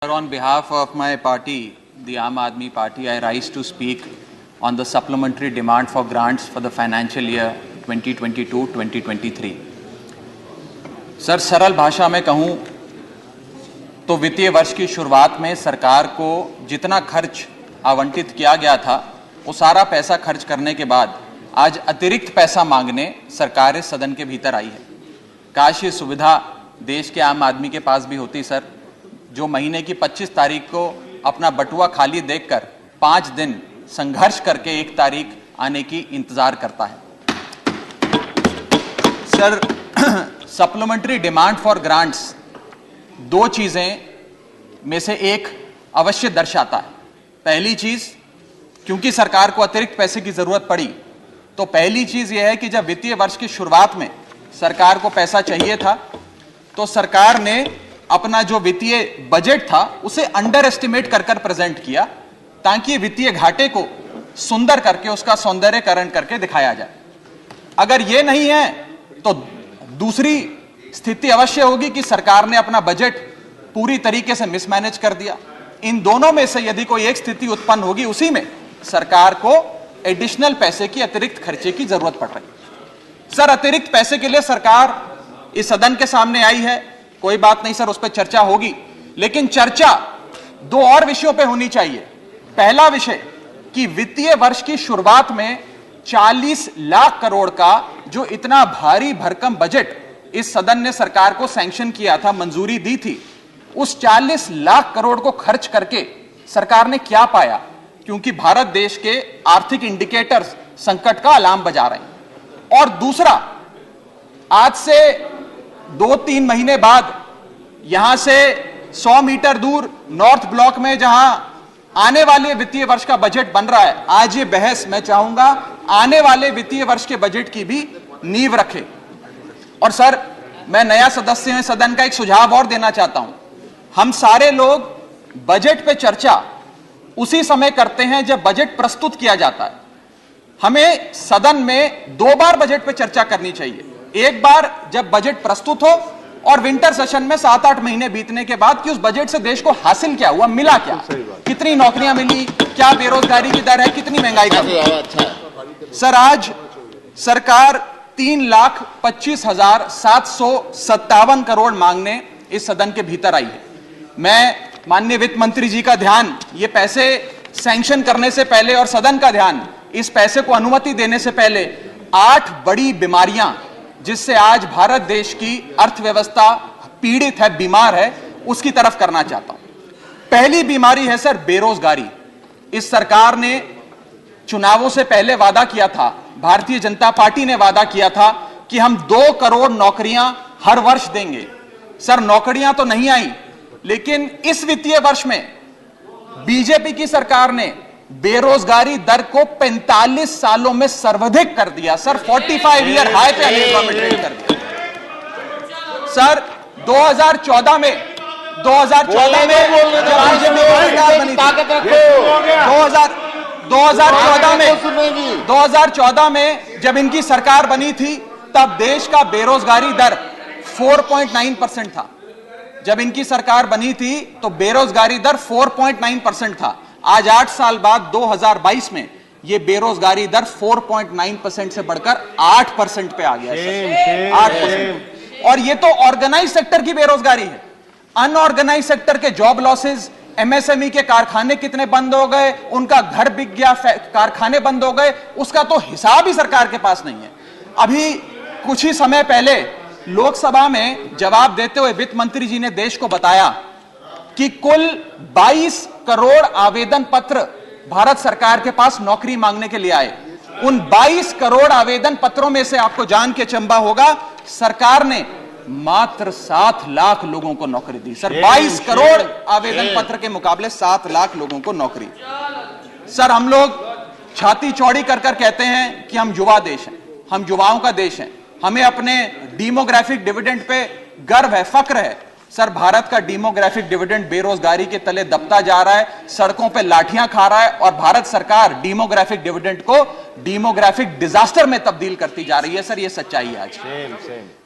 Sir, on behalf of my party, the Aam Aadmi Party, I rise to speak on the supplementary demand for grants for the financial year 2022-2023. Sir, सरल भाषा में कहूं तो वित्तीय वर्ष की शुरुआत में सरकार को जितना खर्च आवंटित किया गया था वो सारा पैसा खर्च करने के बाद आज अतिरिक्त पैसा मांगने सरकार इस सदन के भीतर आई है। काश ये सुविधा देश के आम आदमी के पास भी होती सर, जो महीने की 25 तारीख को अपना बटुआ खाली देखकर 5 दिन संघर्ष करके 1 तारीख आने की इंतजार करता है। Sir, supplementary demand for grants 2 चीजें में से एक अवश्य दर्शाता है। पहली चीज, क्योंकि सरकार को अतिरिक्त पैसे की जरूरत पड़ी, तो पहली चीज यह है कि जब वित्तीय वर्ष की शुरुआत में सरकार को पैसा चाहिए था तो सरकार ने अपना जो वित्तीय बजट था उसे अंडर एस्टिमेट कर प्रेजेंट किया, ताकि वित्तीय घाटे को सुंदर करके उसका सौंदर्यकरण करके दिखाया जाए। अगर यह नहीं है तो दूसरी स्थिति अवश्य होगी कि सरकार ने अपना बजट पूरी तरीके से मिसमैनेज कर दिया। इन दोनों में से यदि कोई एक स्थिति उत्पन्न होगी, उसी में सरकार को एडिशनल पैसे की अतिरिक्त खर्चे की जरूरत पड़ रही है। सर, अतिरिक्त पैसे के लिए सरकार इस सदन के सामने आई है, कोई बात नहीं सर, उस पर चर्चा होगी, लेकिन चर्चा 2 और विषयों पे होनी चाहिए। पहला विषय कि वित्तीय वर्ष की शुरुआत में 40 लाख करोड़ का जो इतना भारी भरकम बजट इस सदन ने सरकार को सैंक्शन किया था, मंजूरी दी थी, उस 40 लाख करोड़ को खर्च करके सरकार ने क्या पाया, क्योंकि भारत देश के आर्थिक इंडिकेटर्स संकट का अलार्म बजा रहे हैं। और दूसरा, आज से 2-3 महीने बाद यहां से 100 मीटर दूर नॉर्थ ब्लॉक में जहां आने वाले वित्तीय वर्ष का बजट बन रहा है, आज ये बहस मैं चाहूंगा आने वाले वित्तीय वर्ष के बजट की भी नींव रखे। और सर, मैं नया सदस्य हूं सदन का, एक सुझाव और देना चाहता हूं। हम सारे लोग बजट पे चर्चा उसी समय करते हैं जब बजट प्रस्तुत किया जाता है। हमें सदन में 2 बार बजट पे चर्चा करनी चाहिए। एक बार जब बजट प्रस्तुत हो, और विंटर सेशन में 7-8 महीने बीतने के बाद कि उस बजट से देश को हासिल क्या हुआ, मिला क्या, कितनी नौकरियां मिली, क्या बेरोजगारी की दर है, कितनी महंगाई का है। सर, आज सरकार 3,25,757 करोड़ मांगने इस सदन के भीतर आई है। मैं माननीय वित्त मंत्री जी का ध्यान ये पैसे सैंक्शन करने से पहले और सदन का ध्यान इस पैसे को अनुमति देने से पहले 8 बड़ी बीमारियां जिससे आज भारत देश की अर्थव्यवस्था पीड़ित है, बीमार है, उसकी तरफ करना चाहता हूं। पहली बीमारी है सर बेरोजगारी। इस सरकार ने चुनावों से पहले वादा किया था, भारतीय जनता पार्टी ने वादा किया था कि हम 2 करोड़ नौकरियां हर वर्ष देंगे। सर, नौकरियां तो नहीं आई, लेकिन इस वित्तीय वर्ष में बीजेपी की सरकार ने बेरोजगारी दर को 45 सालों में सर्वाधिक कर दिया। सर, 45 ईयर हाई पे अनएम्प्लॉयमेंट रेट कर दिया। सर, 2014 में जब बीजेपी की सरकार बनी थी, 2014 में जब इनकी सरकार बनी थी, तब देश का बेरोजगारी दर 4.9% था। जब इनकी सरकार बनी थी तो बेरोजगारी दर 4.9% था। आज 8 साल बाद 2022 में यह बेरोजगारी दर 4.9% से बढ़कर 8% पे आ गया है। 8%। और यह तो ऑर्गेनाइज सेक्टर की बेरोजगारी है। अनऑर्गेनाइज सेक्टर के जॉब लॉसेस, एमएसएमई के कारखाने कितने बंद हो गए, उनका घर बिक गया, कारखाने बंद हो गए, उसका तो हिसाब ही सरकार के पास नहीं है। अभी कुछ ही समय पहले लोकसभा में जवाब देते हुए वित्त मंत्री जी ने देश को बताया कि कुल 22 करोड़ आवेदन पत्र भारत सरकार के पास नौकरी मांगने के लिए आए। उन 22 करोड़ आवेदन पत्रों में से आपको जान के चंबा होगा, सरकार ने मात्र 7 लाख लोगों को नौकरी दी। सर, 22 करोड़ आवेदन पत्र के मुकाबले 7 लाख लोगों को नौकरी। सर, हम लोग छाती चौड़ी कर कहते हैं कि हम युवा देश हैं, हम युवाओं का देश है, हमें अपने डेमोग्राफिक डिविडेंड पे गर्व है, फक्र है। सर, भारत का डेमोग्राफिक डिविडेंड बेरोजगारी के तले दबता जा रहा है, सड़कों पे लाठियां खा रहा है, और भारत सरकार डेमोग्राफिक डिविडेंड को डेमोग्राफिक डिजास्टर में तब्दील करती जा रही है। सर, ये सच्चाई है आज।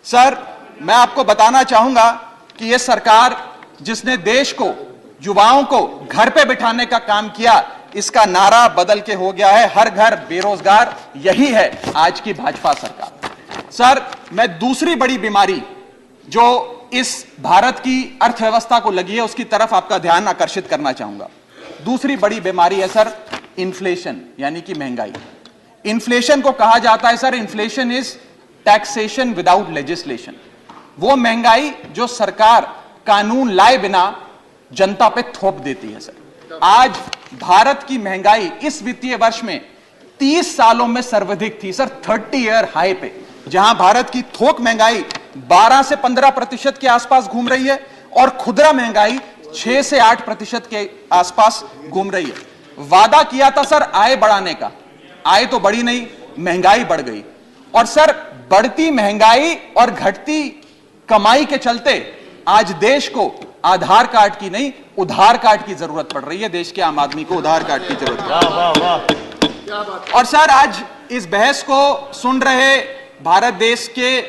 सर, मैं आपको बताना चाहूंगा कि यह सरकार जिसने देश को युवाओं को घर पे बिठाने का काम किया, इसका नारा बदल के हो गया है हर घर बेरोजगार। यही है आज की भाजपा सरकार। सर, मैं दूसरी बड़ी बीमारी जो इस भारत की अर्थव्यवस्था को लगी है उसकी तरफ आपका ध्यान आकर्षित करना चाहूंगा। दूसरी बड़ी बीमारी है सर इन्फ्लेशन, यानी कि महंगाई। इन्फ्लेशन को कहा जाता है sir, inflation is taxation without legislation. वो महंगाई जो सरकार कानून लाए बिना जनता पे थोप देती है सर। आज भारत की महंगाई इस वित्तीय वर्ष में 30 सालों में सर्वाधिक थी सर, 30 ईयर हाई पे, जहां भारत की थोक महंगाई 12 से 15% के आसपास घूम रही है और खुदरा महंगाई 6 से 8% के आसपास घूम रही है। वादा किया था सर आय बढ़ाने का, आय तो बढ़ी नहीं, महंगाई बढ़ गई। और सर बढ़ती महंगाई और घटती कमाई के चलते आज देश को आधार कार्ड की नहीं, उधार कार्ड की जरूरत पड़ रही है। देश के आम आदमी को उधार कार्ड की जरूरत है। और सर आज इस बहस को सुन रहे भारत देश के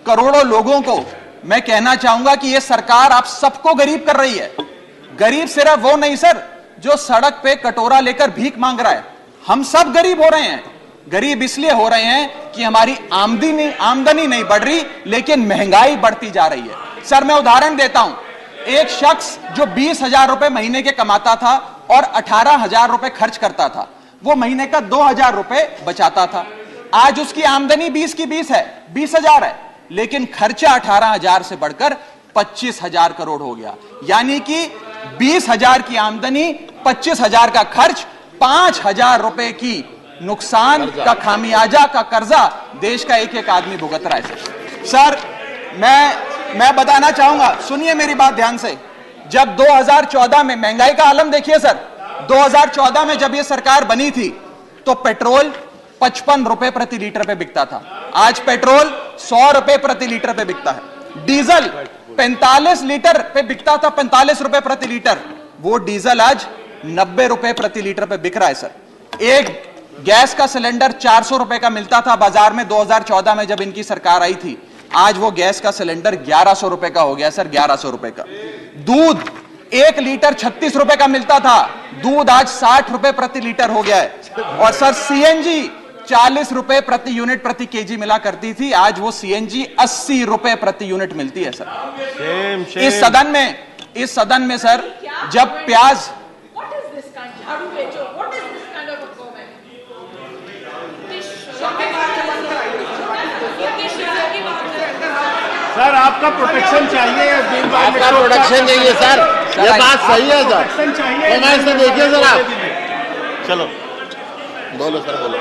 करोड़ों लोगों को मैं कहना चाहूंगा कि यह सरकार आप सबको गरीब कर रही है। गरीब सिर्फ वो नहीं सर जो सड़क पे कटोरा लेकर भीख मांग रहा है, हम सब गरीब हो रहे हैं। गरीब इसलिए हो रहे हैं कि हमारी आमदनी नहीं बढ़ रही, लेकिन महंगाई बढ़ती जा रही है। सर मैं उदाहरण देता हूं, एक शख्स जो 20,000 रुपए महीने के कमाता था और 18,000 रुपए खर्च करता था, वो महीने का 2,000 रुपए बचाता था। आज उसकी आमदनी 20 की 20 है, 20,000 है, लेकिन खर्चा 18,000 से बढ़कर 25,000 करोड़ हो गया। यानी कि 20,000 की आमदनी, 25,000 का खर्च, 5,000 रुपए की नुकसान का खामियाजा का कर्जा देश का एक एक आदमी भुगत रहा है। सर मैं बताना चाहूंगा, सुनिए मेरी बात ध्यान से। जब 2014 में महंगाई का आलम देखिए सर, 2014 में जब यह सरकार बनी थी तो पेट्रोल 55 रुपए प्रति लीटर पे बिकता था, आज पेट्रोल 100 रुपए प्रति लीटर पे बिकता है। डीजल 45 लीटर पे बिकता था, 45 रुपए प्रति लीटर, वो डीजल आज 90 रुपए प्रति लीटर पे बिक रहा है सर। एक गैस का सिलेंडर 400 रुपए का मिलता था बाजार में 2014 में जब इनकी सरकार आई थी, आज वो गैस का सिलेंडर 1100 रुपए का हो गया सर, 1100 रुपए का। दूध 1 लीटर 36 रुपए का मिलता था, दूध आज 60 रुपए प्रति लीटर हो गया है। और सर सीएनजी 40 रुपए प्रति यूनिट प्रति केजी मिला करती थी, आज वो सीएनजी 80 रुपए प्रति यूनिट मिलती है सर। इस सदन में सर जब प्याज सर आपका प्रोटेक्शन चाहिए, आपका प्रोटेक्शन चाहिए सर, ये बात सही है सर। प्रोटेक्शन से देखिए सर आप, चलो बोलो सर, बोलो,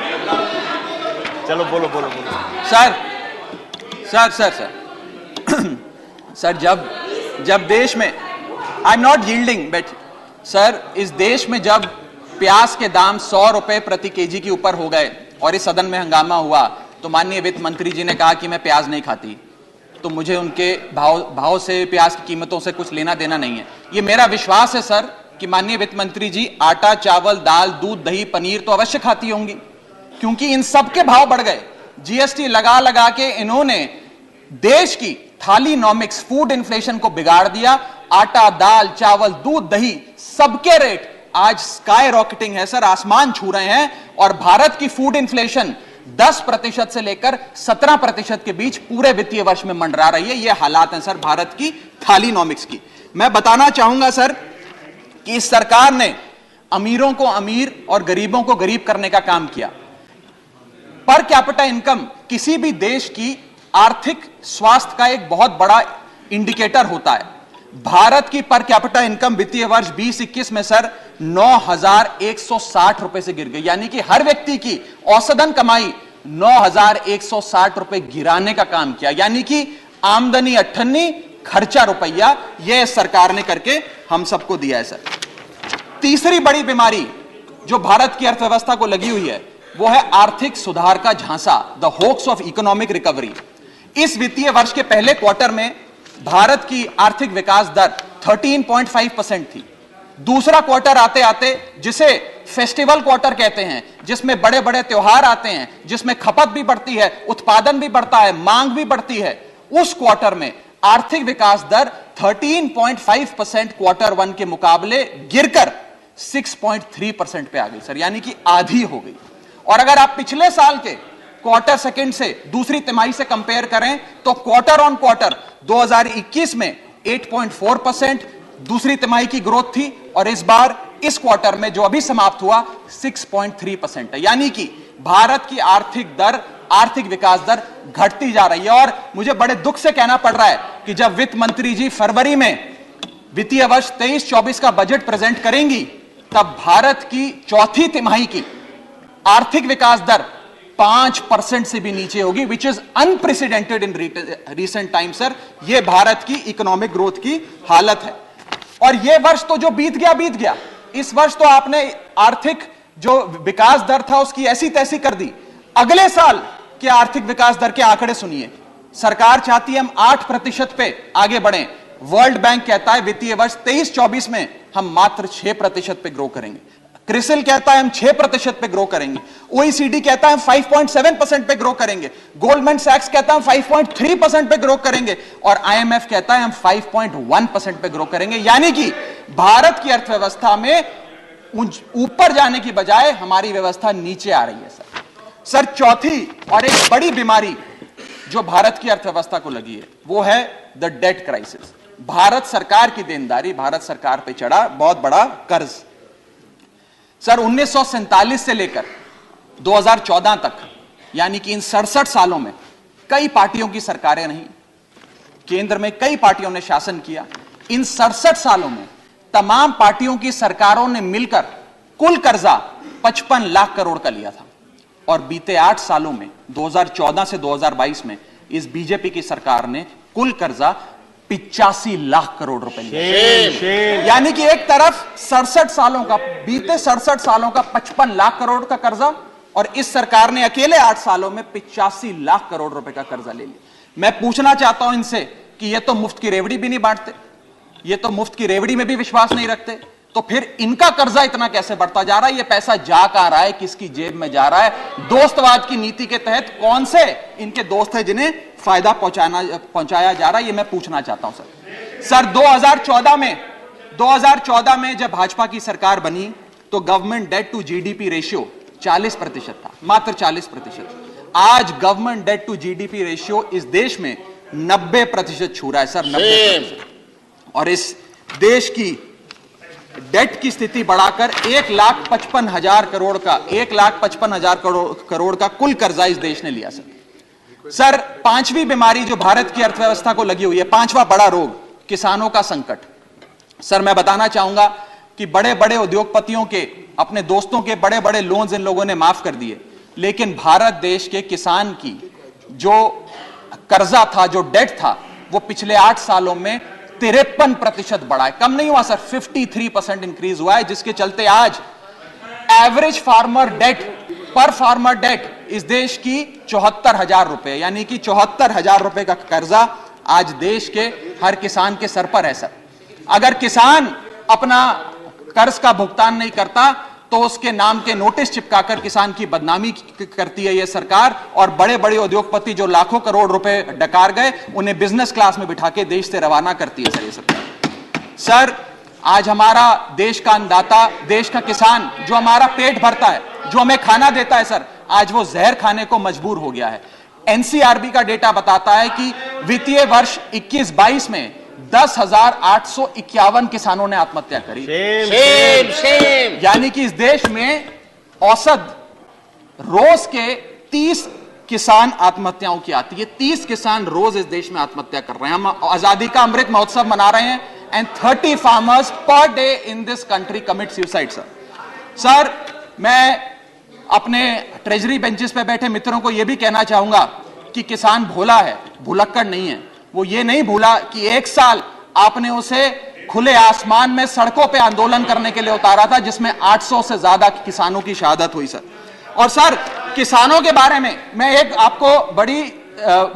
चलो बोलो। सर जब देश में, I am not yielding but sir, इस देश में जब प्याज के दाम 100 रुपए प्रति केजी के ऊपर हो गए और इस सदन में हंगामा हुआ तो माननीय वित्त मंत्री जी ने कहा कि मैं प्याज नहीं खाती, तो मुझे उनके भाव से, प्याज की कीमतों से कुछ लेना देना नहीं है। ये मेरा विश्वास है सर कि माननीय वित्त मंत्री जी आटा, चावल, दाल, दूध, दही, पनीर तो अवश्य खाती होंगी, क्योंकि इन सब के भाव बढ़ गए। जीएसटी लगा लगा के इन्होंने देश की थालीनॉमिक्स, फूड इन्फ्लेशन को बिगाड़ दिया। आटा, दाल, चावल, दूध, दही, सबके रेट आज स्काई रॉकेटिंग है सर, आसमान छू रहे हैं। और भारत की फूड इन्फ्लेशन 10% से लेकर 17% के बीच पूरे वित्तीय वर्ष में मंडरा रही है। यह हालात हैं सर भारत की थालीनॉमिक्स की। मैं बताना चाहूंगा सर कि इस सरकार ने अमीरों को अमीर और गरीबों को गरीब करने का काम किया। पर कैपिटा इनकम किसी भी देश की आर्थिक स्वास्थ्य का एक बहुत बड़ा इंडिकेटर होता है। भारत की पर कैपिटा इनकम वित्तीय वर्ष 2021 में सर 9,160 रुपए से गिर गई, यानी कि हर व्यक्ति की औसतन कमाई 9,160 रुपए गिराने का काम किया। यानी कि आमदनी 98, खर्चा रुपया, यह सरकार ने करके हम सबको दिया है सर। तीसरी बड़ी बीमारी जो भारत की अर्थव्यवस्था को लगी हुई है वो है आर्थिक सुधार का झांसा, the hoax of economic recovery. इस वित्तीय वर्ष के पहले क्वार्टर में भारत की आर्थिक विकास दर 13.5% थी। दूसरा क्वार्टर आते आते, जिसे फेस्टिवल क्वार्टर कहते हैं, जिसमें बड़े बड़े त्योहार आते हैं, जिसमें खपत भी बढ़ती है, उत्पादन भी बढ़ता है, मांग भी बढ़ती है, उस क्वार्टर में आर्थिक विकास दर 13.5% क्वार्टर 1 के मुकाबले गिरकर 6.3% पे आ गई सर, यानी कि आधी हो गई। और अगर आप पिछले साल के क्वार्टर सेकंड से दूसरी तिमाही से कंपेयर करें तो क्वार्टर ऑन क्वार्टर 2021 में 8.4% दूसरी तिमाही की ग्रोथ थी, और इस बार इस क्वार्टर में जो अभी समाप्त हुआ 6.3% है, यानी कि भारत की आर्थिक विकास दर घटती जा रही है। और मुझे बड़े दुख से कहना पड़ रहा है कि जब वित्त मंत्री जी फरवरी में वित्तीय वर्ष 23-24 का बजट प्रेजेंट करेंगी, तब भारत की चौथी तिमाही की आर्थिक विकास दर 5% से भी नीचे होगी, which is unprecedented in recent time sir. यह भारत की इकोनॉमिक ग्रोथ की हालत है। और यह वर्ष तो जो बीत गया, इस वर्ष तो आपने आर्थिक जो विकास दर था उसकी ऐसी तैसी कर दी। अगले साल के आर्थिक विकास दर के आंकड़े सुनिए। सरकार चाहती है हम 8% पे आगे बढ़ें। वर्ल्ड बैंक कहता है वित्तीय वर्ष 23-24 में हम मात्र 6% पे ग्रो करेंगे। क्रिसिल कहता है हम 6% पे ग्रो करेंगे। ओईसीडी कहता है हम 5.7% पे ग्रो करेंगे। गोल्डमैन सैक्स कहता है हम 5.3% पे ग्रो करेंगे, और आईएमएफ कहता है हम 5.1% पे ग्रो करेंगे। यानी कि भारत की अर्थव्यवस्था में ऊपर जाने की बजाय हमारी व्यवस्था नीचे आ रही है सर। चौथी और एक बड़ी बीमारी जो भारत की अर्थव्यवस्था को लगी है वो है द डेट क्राइसिस। भारत सरकार की देनदारी, भारत सरकार पे चढ़ा बहुत बड़ा कर्ज। सर 1947 से लेकर 2014 तक, यानी कि इन 67 सालों में कई पार्टियों की सरकारें रहीं, केंद्र में कई पार्टियों ने शासन किया। इन 67 सालों में तमाम पार्टियों की सरकारों ने मिलकर कुल कर्जा 55 लाख करोड़ का लिया था, और बीते 8 सालों में 2014 से 2022 में इस बीजेपी की सरकार ने कुल कर्जा 85 लाख करोड़ रुपए लिया। यानी कि एक तरफ 67 सालों का, बीते 67 सालों का 55 लाख करोड़ का कर्जा, और इस सरकार ने अकेले 8 सालों में 85 लाख करोड़ रुपए का कर्जा ले लिया। मैं पूछना चाहता हूं इनसे कि ये तो मुफ्त की रेवड़ी भी नहीं बांटते, ये तो मुफ्त की रेवड़ी में भी विश्वास नहीं रखते, तो फिर इनका कर्जा इतना कैसे बढ़ता जा रहा है? ये पैसा जा कहां रहा है, किसकी जेब में जा रहा है? दोस्तवाद की नीति के तहत कौन से इनके दोस्त हैं जिन्हें फायदा पहुंचाया जा रहा है? ये मैं पूछना चाहता हूं सर। 2014 में जब भाजपा की सरकार बनी तो government debt to GDP ratio 40% था, मात्र 40%। आज government debt to GDP ratio इस देश में 90% छू रहा है सर, 90%। और इस देश की डेट की स्थिति बढ़ाकर 1,55,000 करोड़ का 1,55,000 करोड़ का कुल कर्जा इस देश ने लिया सर। पांचवी बीमारी जो भारत की अर्थव्यवस्था को लगी हुई है, पांचवा बड़ा रोग, किसानों का संकट। सर मैं बताना चाहूंगा कि बड़े बड़े उद्योगपतियों के, अपने दोस्तों के बड़े बड़े लोन्स इन लोगों ने माफ कर दिए, लेकिन भारत देश के किसान की जो कर्जा था, जो डेट था, वो पिछले 8 सालों में 53% बढ़ा है, कम नहीं हुआ सर, 53% इंक्रीज हुआ है, जिसके चलते आज एवरेज फार्मर डेट, पर फार्मर डेट इस देश की 74,000 रुपए, यानी कि 74,000 रुपए का कर्जा आज देश के हर किसान के सर पर है सर। अगर किसान अपना कर्ज का भुगतान नहीं करता तो उसके नाम के नोटिस चिपकाकर किसान की बदनामी करती है यह सरकार, और बड़े बड़े उद्योगपति जो लाखों करोड़ रुपए डकार गए उन्हें बिजनेस क्लास में बिठा के देश से रवाना करती है सर ये सरकार। सर आज हमारा देश का अन्नदाता, देश का किसान जो हमारा पेट भरता है, जो हमें खाना देता है सर, आज वो जहर खाने को मजबूर हो गया है। एनसीआरबी का डेटा बताता है कि वित्तीय वर्ष 21-22 में 10,851 किसानों ने आत्महत्या करी। यानी कि इस देश में औसत रोज के 30 किसान आत्महत्याओं की आती है। 30 किसान रोज इस देश में आत्महत्या कर रहे हैं। हम आजादी का अमृत महोत्सव मना रहे हैं, and 30 farmers per day in this country commit suicide sir. मैं अपने ट्रेजरी बेंचेस पे बैठे मित्रों को यह भी कहना चाहूंगा कि किसान भोला है, भुलक्कड़ नहीं है। वो ये नहीं भूला कि 1 साल आपने उसे खुले आसमान में सड़कों पे आंदोलन करने के लिए उतारा था, जिसमें 800 से ज्यादा किसानों की शहादत हुई सर। और सर किसानों के बारे में मैं एक आपको बड़ी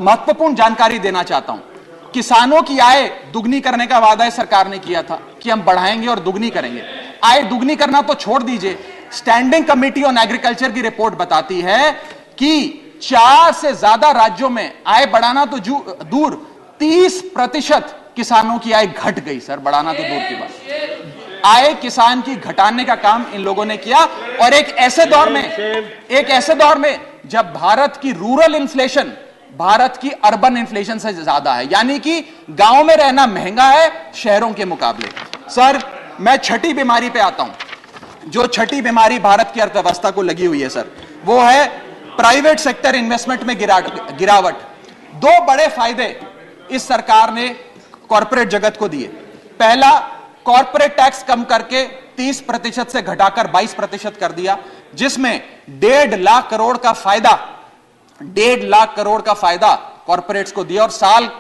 महत्वपूर्ण जानकारी देना चाहता हूं। किसानों की आय दुगनी करने का वादा सरकार ने किया था कि हम बढ़ाएंगे और दुगनी करेंगे। आय दुगनी करना तो छोड़ दीजिए, स्टैंडिंग कमेटी ऑन एग्रीकल्चर की रिपोर्ट बताती है कि 4 से ज्यादा राज्यों में आय बढ़ाना तो दूर, 30% किसानों की आय घट गई सर, बढ़ाना तो दूर की बात। आय किसान की घटाने का काम इन लोगों ने किया, और एक ऐसे दौर में जब भारत की रूरल इन्फ्लेशन भारत की अर्बन इन्फ्लेशन से ज्यादा है, यानी कि गांव में रहना महंगा है शहरों के मुकाबले। सर, मैं छठी बीमारी पे आता हूं। जो छठी बीमारी भारत की अर्थव्यवस्था को लगी हुई है सर, वो है प्राइवेट सेक्टर इन्वेस्टमेंट में गिरावट। दो बड़े फायदे इस सरकार ने कॉर्पोरेट जगत को दिए। पहला, कॉर्पोरेट टैक्स कम करके 30% से घटाकर 22% कर दिया, जिसमें 1.5 लाख करोड़ का फायदा 1.5 लाख करोड़ का फायदा कॉर्पोरेट्स को दिया, और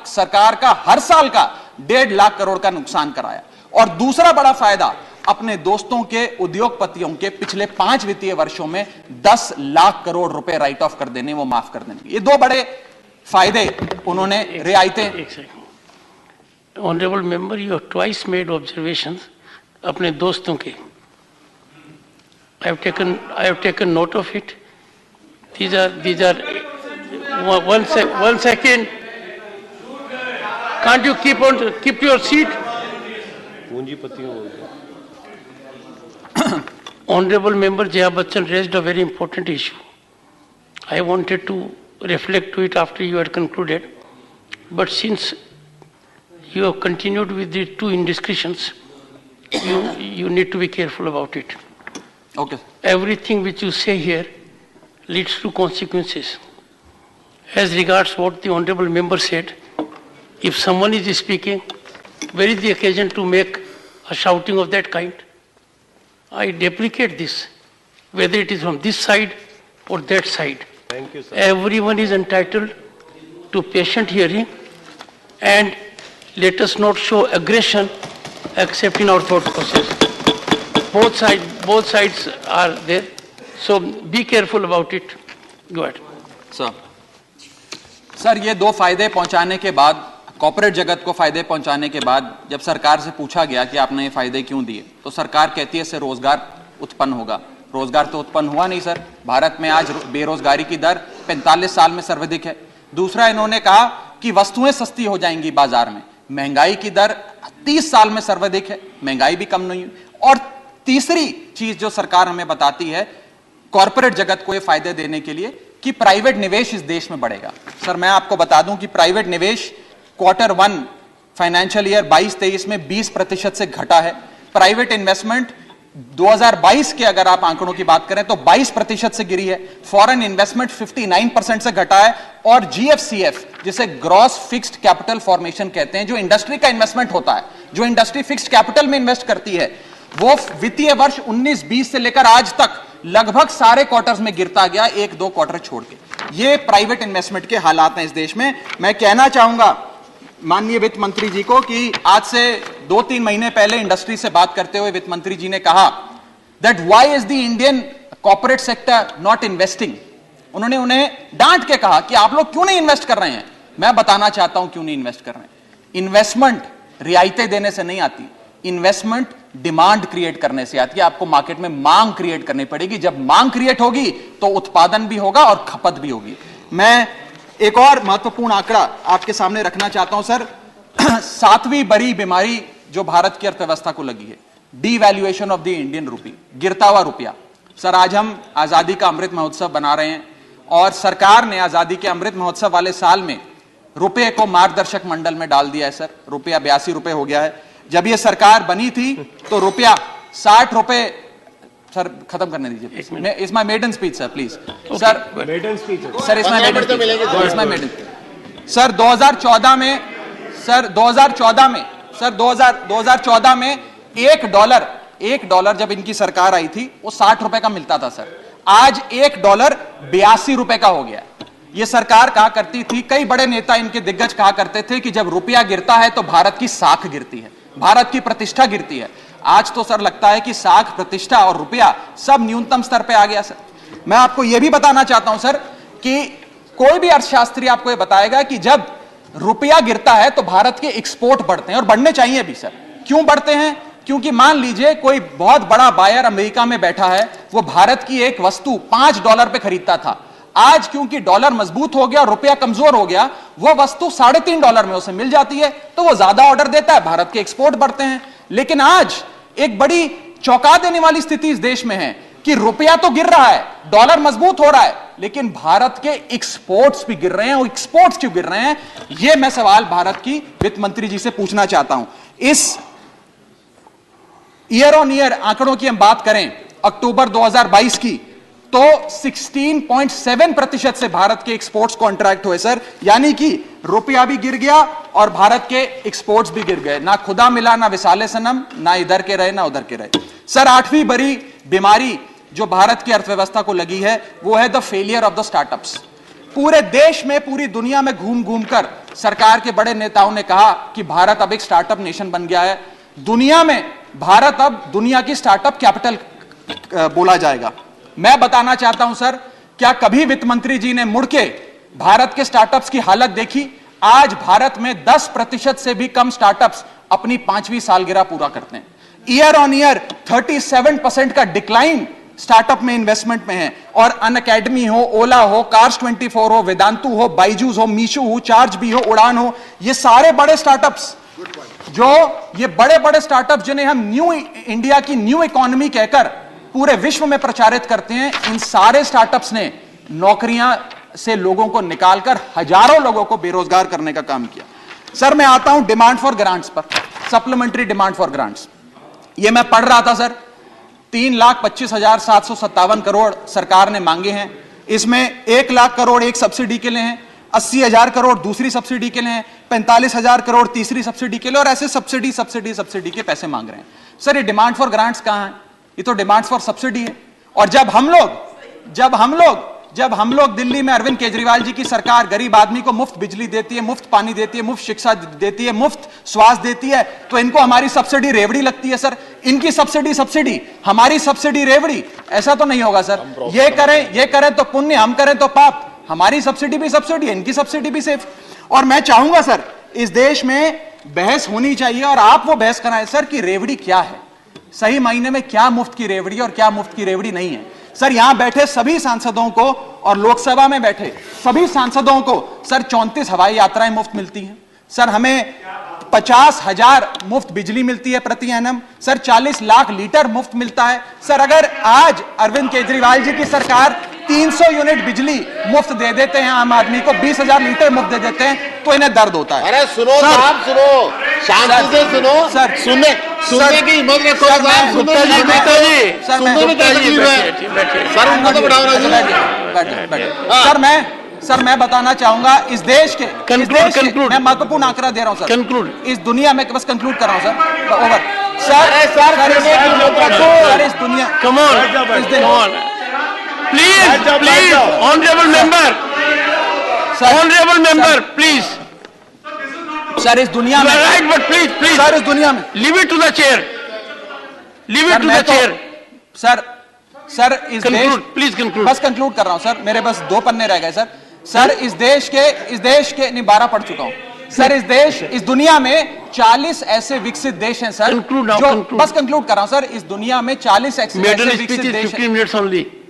सरकार का हर साल का 1.5 लाख करोड़ का नुकसान कराया। और दूसरा बड़ा फायदा, अपने दोस्तों के उद्योगपतियों के पिछले 5 वित्तीय वर्षों में 10 लाख करोड़ रुपए राइट ऑफ कर देने, वो माफ कर देने। ये दो बड़े फायदे उन्होंने, रियायतें। Honourable member, you have twice made observations अपने दोस्तों के। I have taken note of it. These are one second. Can't you keep your seat? Honorable member Jaya Bachchan raised a very important issue. I wanted to reflect to it after you had concluded, but since you have continued with the two indiscretions, you need to be careful about it. Okay. Everything which you say here leads to consequences. As regards what the honorable member said, if someone is speaking, where is the occasion to make a shouting of that kind? I deprecate this, whether it is from this side or that side. Thank you, sir. Everyone is entitled to patient hearing, and let us not show aggression except in our thought process. Both sides are there, so be careful about it. Go ahead. Sir, ये दो फायदे पहुंचाने के बाद, corporate जगत को फायदे पहुंचाने के बाद, जब सरकार से पूछा गया कि आपने ये फायदे क्यों दिए, तो सरकार कहती है इससे रोजगार उत्पन्न होगा। रोजगार तो उत्पन्न हुआ नहीं सर। भारत में आज बेरोजगारी की दर 45 साल में सर्वाधिक है। दूसरा, इन्होंने कहा कि वस्तुएं सस्ती हो जाएंगी बाजार में। महंगाई की दर 30 साल में सर्वाधिक है, महंगाई भी कम नहीं हुई। और तीसरी चीज जो सरकार हमें बताती है कॉर्पोरेट जगत को ये फायदे देने के लिए, कि प्राइवेट निवेश इस देश में बढ़ेगा। सर, मैं आपको बता दूं कि प्राइवेट निवेश Q1 फाइनेंशियल ईयर 22-23 में 20% से घटा है। प्राइवेट इन्वेस्टमेंट 2022 के अगर आप आंकड़ों की बात करें तो 22% से गिरी है। फॉरेन इन्वेस्टमेंट 59% से घटा है। और GFCF, जिसे ग्रॉस फिक्स्ड कैपिटल फॉर्मेशन कहते हैं, जो इंडस्ट्री का इन्वेस्टमेंट होता है, जो इंडस्ट्री फिक्स्ड कैपिटल में इन्वेस्ट करती है, वो वित्तीय वर्ष 19-20 से लेकर आज तक लगभग सारे क्वार्टर्स में गिरता गया, 1-2 क्वार्टर छोड़ के। ये प्राइवेट इन्वेस्टमेंट के हालात हैं इस देश में। मैं कहना चाहूंगा माननीय वित्त मंत्री जी को कि आज से 2-3 महीने पहले इंडस्ट्री से बात करते हुए वित्त मंत्री जी ने कहा that why is the Indian corporate sector not investing. उन्होंने उन्हें डांट के कहा कि आप लोग क्यों नहीं इन्वेस्ट कर रहे हैं। मैं बताना चाहता हूं क्यों नहीं इन्वेस्ट कर रहे हैं। इन्वेस्टमेंट रियायतें देने से नहीं आती, इन्वेस्टमेंट डिमांड क्रिएट करने से आती है। आपको मार्केट में मांग क्रिएट करनी पड़ेगी। जब मांग क्रिएट होगी तो उत्पादन भी होगा और खपत भी होगी। मैं एक और महत्वपूर्ण आंकड़ा आपके सामने रखना चाहता हूं सर। 7वीं बड़ी बीमारी जो भारत की अर्थव्यवस्था को लगी है, devaluation of the Indian rupee, गिरता हुआ रुपया। सर, आज हम आजादी का अमृत महोत्सव बना रहे हैं और सरकार ने आजादी के अमृत महोत्सव वाले साल में रुपये को मार्गदर्शक मंडल में डाल दिया है। सर, रुपया 82 रुपए हो गया है। जब ये सरकार बनी थी तो रुपया 60 रुपए। सर, खत्म करने दीजिए। It's my maiden speech sir, please. Sir, maiden speech. Sir, it's my maiden. Sir, 2014 में 1 डॉलर जब इनकी सरकार आई थी वो 60 रुपए का मिलता था सर। आज 1 डॉलर 82 रुपए का हो गया। ये सरकार कहा करती थी, कई बड़े नेता इनके दिग्गज कहा करते थे कि जब रुपया गिरता है तो भारत की साख गिरती है, भारत की प्रतिष्ठा गिरती है। आज तो सर लगता है कि साख, प्रतिष्ठा और रुपया सब न्यूनतम स्तर पे आ गया सर। मैं आपको यह भी बताना चाहता हूं सर कि कोई भी अर्थशास्त्री आपको यह बताएगा कि जब रुपया गिरता है तो भारत के एक्सपोर्ट बढ़ते हैं, और बढ़ने चाहिए भी सर। क्यों बढ़ते हैं? क्योंकि मान लीजिए कोई बहुत बड़ा बायर अमेरिका में बैठा है, वो भारत की एक वस्तु $5 पे खरीदता था, आज क्योंकि डॉलर मजबूत हो गया, रुपया कमजोर हो गया, वो वस्तु $3.5 में उसे मिल जाती है, तो वो ज्यादा ऑर्डर देता है, भारत के एक्सपोर्ट बढ़ते हैं। लेकिन आज एक बड़ी चौंका देने वाली स्थिति इस देश में है कि रुपया तो गिर रहा है, डॉलर मजबूत हो रहा है, लेकिन भारत के एक्सपोर्ट्स भी गिर रहे हैं। और एक्सपोर्ट्स क्यों गिर रहे हैं, यह मैं सवाल भारत की वित्त मंत्री जी से पूछना चाहता हूं। इस ईयर ऑन ईयर आंकड़ों की हम बात करें अक्टूबर 2022 की, तो 16.7% से भारत के एक्सपोर्ट्स कॉन्ट्रैक्ट हुए सर, यानी कि रुपया भी गिर गया और भारत के एक्सपोर्ट्स भी गिर गए। ना खुदा मिला ना विसाले सनम, ना इधर के रहे ना उधर के रहे। सर, 8वीं बड़ी बीमारी जो भारत की अर्थव्यवस्था को लगी है वो है the failure of the startups. पूरे देश में, पूरी दुनिया में घूम घूम कर सरकार के बड़े नेताओं ने कहा कि भारत अब एक स्टार्टअप नेशन बन गया है। दुनिया में भारत अब दुनिया की स्टार्टअप कैपिटल बोला जाएगा। मैं बताना चाहता हूं सर, क्या कभी वित्त मंत्री जी ने मुड़ के भारत के स्टार्टअप्स की हालत देखी? आज भारत में 10% से भी कम स्टार्टअप्स अपनी 5वीं सालगिरह पूरा करते हैं। ईयर ऑन ईयर 37% का डिक्लाइन स्टार्टअप में इन्वेस्टमेंट में है। और अनअकैडमी हो, ओला हो, कार्स 24 हो, वेदांतु हो, बाइजूस हो, मीशो हो, चार्ज भी हो, उड़ान हो, ये सारे बड़े स्टार्टअप्स, जो ये बड़े बड़े स्टार्टअप जिन्हें हम न्यू इंडिया की न्यू इकोनॉमी कहकर पूरे विश्व में प्रचारित करते हैं, इन सारे स्टार्टअप्स ने नौकरियां से लोगों को निकालकर हजारों लोगों को बेरोजगार करने का काम किया। सर, मैं आता हूं डिमांड फॉर ग्रांट्स पर, सप्लीमेंट्री डिमांड फॉर ग्रांट्स। ये मैं पढ़ रहा था सर, 3,25,757 करोड़ सरकार ने मांगे हैं। इसमें 1 लाख करोड़ एक सब्सिडी के लिए हैं, 80,000 करोड़ दूसरी सब्सिडी के लिए हैं, 45,000 करोड़ तीसरी सब्सिडी के लिए, और ऐसे सब्सिडी के पैसे मांग रहे हैं। सर, ये डिमांड फॉर ग्रांट्स कहां है? ये तो डिमांड फॉर सब्सिडी है। और जब हम लोग दिल्ली में अरविंद केजरीवाल जी की सरकार गरीब आदमी को मुफ्त बिजली देती है, मुफ्त पानी देती है, मुफ्त शिक्षा देती है, मुफ्त स्वास्थ्य देती है, तो इनको हमारी सब्सिडी रेवड़ी लगती है सर। इनकी सब्सिडी, हमारी सब्सिडी रेवड़ी, ऐसा तो नहीं होगा सर। ये करें तो पुण्य, हम करें तो पाप। हमारी सब्सिडी भी सब्सिडी है, इनकी सब्सिडी भी सेफ। और मैं चाहूंगा सर, इस देश में बहस होनी चाहिए और आप वो बहस कराएं सर कि रेवड़ी क्या है, सही मायने में क्या मुफ्त की रेवड़ी और क्या मुफ्त की रेवड़ी नहीं है। सर, यहां बैठे सभी सांसदों को और लोकसभा में बैठे सभी सांसदों को सर 34 हवाई यात्राएं मुफ्त मिलती हैं। सर, हमें 50,000 मुफ्त बिजली मिलती है प्रति एनम। सर, 40 लाख लीटर मुफ्त मिलता है। सर, अगर आज अरविंद केजरीवाल जी की सरकार 300 यूनिट बिजली मुफ्त दे देते हैं आम आदमी को, 20,000 लीटर मुफ्त दे देते हैं, तो इन्हें दर्द होता है। अरे सुनो साहब, सुनो, शांति से सुनो सर, सुनने की हिम्मत रखो साहब। सर, उनको तो बढ़ाओ ना। सर, मैं बताना चाहूंगा इस देश के मैं महत्वपूर्ण आंकड़ा दे रहा हूं सर। इस दुनिया में, बस कंक्लूड कर रहा हूं सर, ओवर। सर, इस दुनिया, please honourable member please. Sir, इस दुनिया में, राइट, बट प्लीज सर, इस दुनिया में leave it to the chair, sir, इस देश, प्लीज कंक्लूड। बस कंक्लूड कर रहा हूं सर, मेरे बस 2 पन्ने रह गए सर। सर, इस देश के नहीं, 12 पढ़ चुका हूं सर। इस दुनिया में 40 ऐसे विकसित देश हैं सर, बस कंक्लूड कर रहा हूं सर। इस दुनिया में 40 ऐसे विकसित देश हैं।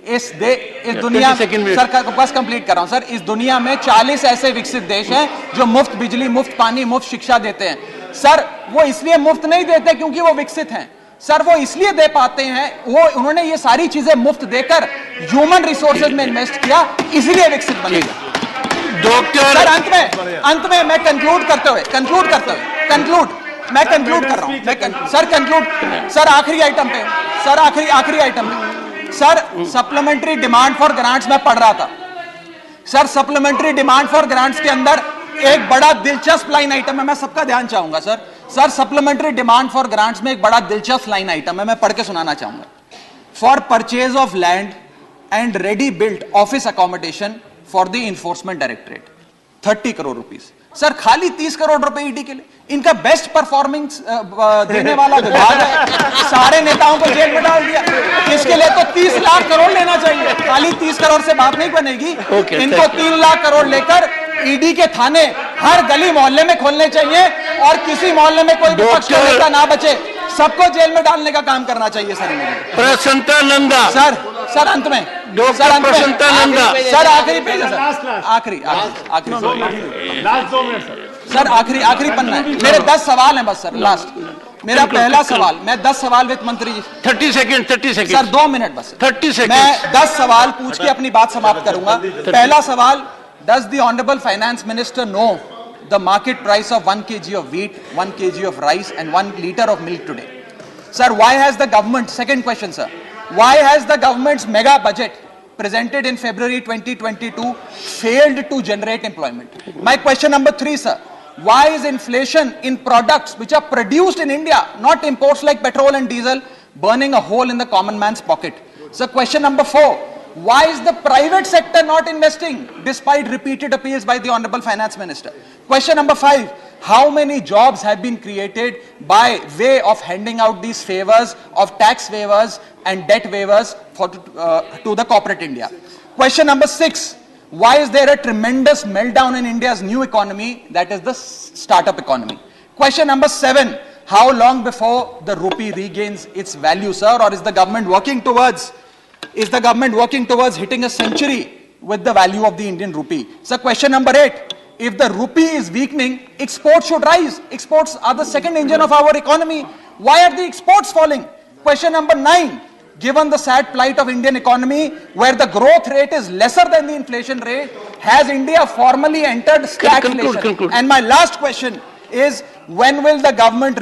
इस दुनिया, सर बस कंप्लीट कर रहा हूं सर। इस दुनिया में 40 ऐसे विकसित देश हैं जो मुफ्त बिजली, मुफ्त पानी, मुफ्त शिक्षा देते हैं। सर, वो इसलिए मुफ्त नहीं देते क्योंकि वो विकसित हैं सर, वो इसलिए दे पाते हैं, उन्होंने ये सारी चीजें मुफ्त देकर ह्यूमन रिसोर्सेज में इन्वेस्ट किया, इसलिए विकसित बने। डॉक्टर सर, अंत में मैं कंक्लूड करते हुए मैं कंक्लूड कर रहा हूं सर, आखिरी आइटम पे sir, supplementary demand for grants में पढ़ रहा था sir. Supplementary demand for grants के अंदर एक बड़ा दिलचस्प लाइन आइटम है, मैं सबका ध्यान चाहूंगा sir. Supplementary demand for grants में एक बड़ा दिलचस्प लाइन आइटम है, मैं पढ़ के सुनाना चाहूंगा। For purchase of land and ready built office accommodation for the enforcement directorate, 30 crore rupees. Sir, खाली 30 करोड़ रुपए ईडी के लिए। इनका बेस्ट परफॉर्मेंस देने वाला विभाग है, सारे नेताओं को जेल में डाल दिया। इसके लिए तो 30 लाख करोड़ लेना चाहिए, खाली 30 करोड़ से बात नहीं बनेगी। इनको 3 लाख करोड़ लेकर ईडी के थाने हर गली मोहल्ले में खोलने चाहिए और किसी मोहल्ले में कोई विपक्ष नेता ना बचे, सबको जेल में डालने का काम करना चाहिए सर। प्रसन्नता नंदा सर, सर अंत में डॉक्टर प्रसन्नता नंदा। सर आखिरी पेज है Last, सर, last. आखिरी लास्ट 2 मिनट सर। सर आखिरी पन्ना है। मेरे 10 सवाल हैं बस सर, लास्ट मेरा पहला सवाल, मैं 10 सवाल वित्त मंत्री जी 30 सेकंड सर 2 मिनट बस 30 सेकंड। मैं 10 सवाल पूछ के अपनी बात समाप्त करूंगा। पहला सवाल, does the honourable finance minister know the market price of 1 kg of wheat, 1 kg of rice and 1 liter of milk today? Sir, why has the government, second question sir, why has the governments mega budget presented in February 2022 failed to generate employment? My question number 3 sir, why is inflation in products which are produced in India, not imports like petrol and diesel, burning a hole in the common man's pocket? So question number 4, why is the private sector not investing despite repeated appeals by the honorable finance minister? Question number 5, how many jobs have been created by way of handing out these favors of tax waivers and debt waivers to the corporate India? Question number 6, why is there a tremendous meltdown in India's new economy, that is the startup economy? Question number 7, how long before the rupee regains its value, sir, or is the government working towards hitting a century with the value of the Indian rupee? So question number 8, if the rupee is weakening, exports should rise. Exports are the second engine of our economy. Why are the exports falling? Question number 9, given the sad plight of Indian economy, where the growth rate is lesser than the inflation rate, has India formally entered stagflation? Conclude. And my last question is, when will the government